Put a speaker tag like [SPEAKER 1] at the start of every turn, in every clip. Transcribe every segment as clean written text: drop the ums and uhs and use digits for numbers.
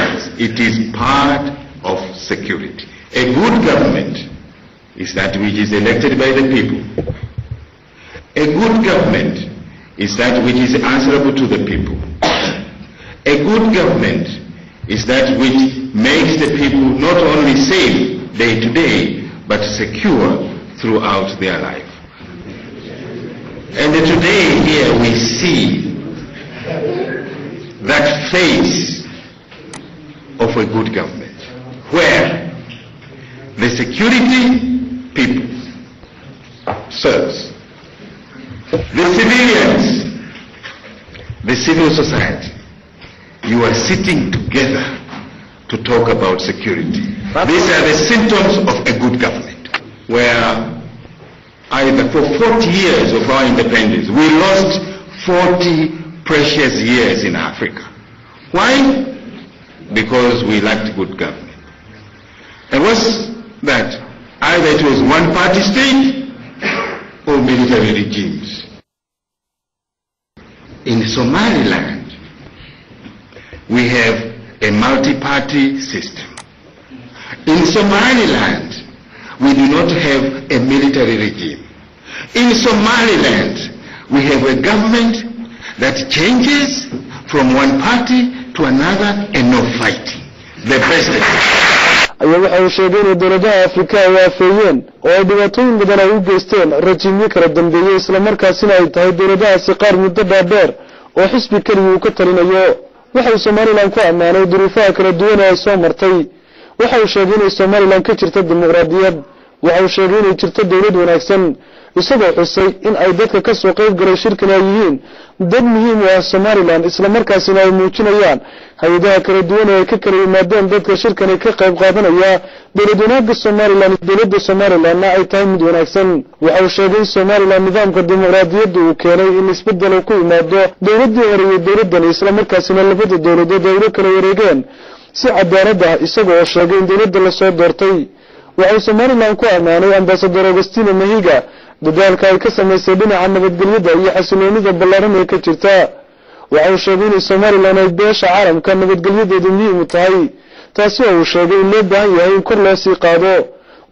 [SPEAKER 1] governance. It is part of security. A good government is that which is elected by the people. A good government is that which is answerable to the people. A good government is that which makes the people not only safe day to day, but secure throughout their life. And today here we see that face of a good government, where the security people serves, the civilians, the civil society, you are sitting together to talk about security. These are the symptoms of a good government, where either for 40 years of our independence, we lost 40 precious years in Africa. Why? Because we lacked good government. And what's that? Either it was one-party state or military regimes. In Somaliland, we have a multi-party system. In Somaliland, we do not have a military regime. In Somaliland, we have a government that changes from one party to another and no fighting. The president.
[SPEAKER 2] ayaa waxa uu sheegay in dowladaha Afrika ay waafayeen oo ay dhibaatooyin badan ay u geysteen rajiimyo kala dambeeyay isla markaasina ay tahay dowladahaasi qaar muddo dheer oo xisbi kaliya uu ka talinayo. waxa uu Somaliland ku amaanay duruufaha kala duwan ee ay soo martay. waxa uu sheegay in Somaliland ka jirto dimuqraadiyad. waxa uu sheegay in jirto dowlad wanaagsan isagoo xusay in ay dadka ka soo qayb galay shirkan ay yihiin dad muhiim u ah Somaliland isla markaasina ay muujinayaan hay'adaha kala duwan ee ka kala yimaadeen dadka shirkan ka qayb qaadanaya dowlad wanaagga Somaliland. dowladda Somaliland ay tahay mid wanaagsan. waxa uu sheegay in Somaliland nidaamka dimuqraadiyadda uu keenay in isbedel ku yimaado dowladdii hore iyo dowladdan isla markaasina labada dowladood ay kala wareegeen si cadaalad ah isagoo sheegay in dowladda la soo doortay. waxa uu Somaliland ku amaanay Ambassador Augustine Mahiga dadaalka ay ka sameysay dhinaca nabadgelyada iyo xasiloonida ballaaran ee ka jirta. waxa uu sheegay in Somaliland ay beesha caalamka nabadgelyadeedu muhiim u tahay, taasi oo uu sheegay in loo baahan yahay in kor loo sii qaado.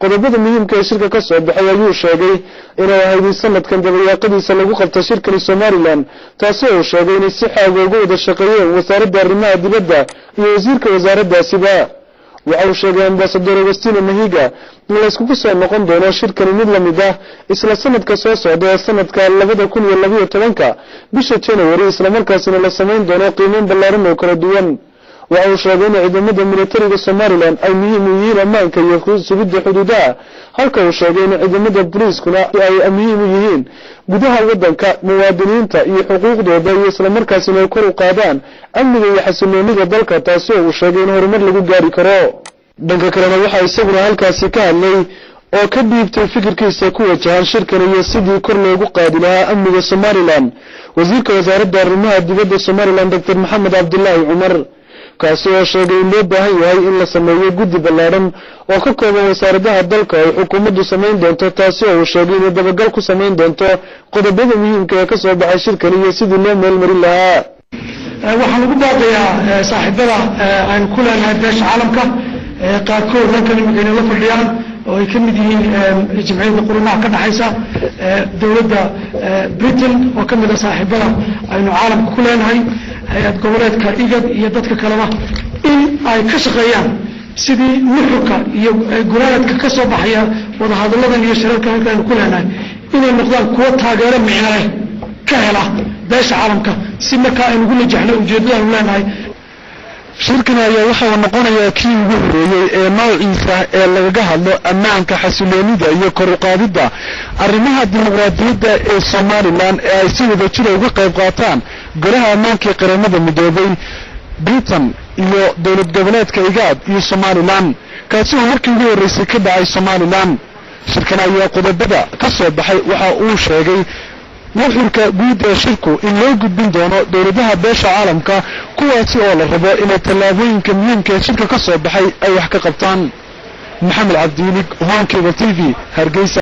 [SPEAKER 2] qodobada muhiimka ee shirka ka soo baxay ayuu sheegay inay ahayd sanadkan dabayaaqadiisa lagu qabto shirkan Somaliland, taasi oo uu sheegay in si xaag uga wada shaqeeyeen wasaaradda arrimaha dibadda iyo wasiirka wasaaraddaasiba. waxa uu sheegay Ambassador Augustine Mahiga in la isku soo noqon doono shirkan mid la mid ah isla sanadka soo socda ee sanadka 2012 bisha January isla markaasina la sameyn doono qiimeyn ballaaran oo kala duwan. waxa uu sheegay in ciidamada militariga Somaliland ay muhiim u yihiin ammaanka iyo sugidda xuduudaha, halka uu sheegay in ciidamada booliiskuna ay muhiim u yihiin gudaha waddanka muwaadiniinta iyo xuquuqdooda iyo isla markaasina ay kor u qaadaan amniga iyo xasiloonida dalka, taasi oo uu sheegay in horumar lagu gaari karo. dhanka kalena waxa isaguna halkaasi ka hadlay oo ka dhiibtay fikirkiisa ku wajahan shirkan iyo sidii kor loogu qaadi lahaa amniga Somaliland wasiirka wasaaradda arrimaha dibadda Somaliland Dr. Maxamed Abdullaahi Umar, kaasi oo sheegay in loo baahan yahay in la sameeyo guddi ballaaran oo ka kooban wasaaradaha dalka ay xukuumaddu sameyn doonto, taasi oo uu sheegay in dabagal ku sameyn doonto qodobada muhiimka ee ka soo baxay shirkan iyo sidii loo meelmarin lahaa.
[SPEAKER 3] waxaan ugu baaqayaa saaxiibada aan ku leenahay beesha caalamka qaarkood halkan imika la fadhiyaan oo ay ka mid yihiin jamciyadda qurumaha ka dhaxaysa dowladda Britain oo ka mid ah saaxiibada aynu caalamka ku leenahay hay'ad goboleedka IGAD iyo dadka kaleba in ay ka shaqeeyaan sidii nuxurka iyo guraadka ka soo baxaya wada hadaladan iyo shirarka halkan ku leenahay inay noqdaan kuwa taageero micnale ka hela beesha caalamka si markaa aynu ugu najaxno ujeedada leenahay.
[SPEAKER 2] shirkan ayaa waxa uu noqonayaa kii ugu horeeyay ee noociisa ee laga hadlo ammaanka, xasiloonida iyo kor u qaadida arrimaha dimuqraadiyadda ee Somaliland ee ay si wada jir uga qayb qaataan golaha ammaanka ee qaramada midoobay, Britain iyo dowlad goboleedka IGAD iyo Somaliland, kaasi oo markii ugu horeysay ka dhacay Somaliland. shirkan ayaa qodobada ka soo baxay waxa uu sheegay nuxurka guud ee shirku in loo gudbin doono dowladaha beesha caalamka kuwaasi oo la rabo inay tallaabooyinka muhiimka ee shirka ka soo baxay ay wax ka qabtaan. Maxamed Cabdiilig, Home Cable TV, Hargeysa.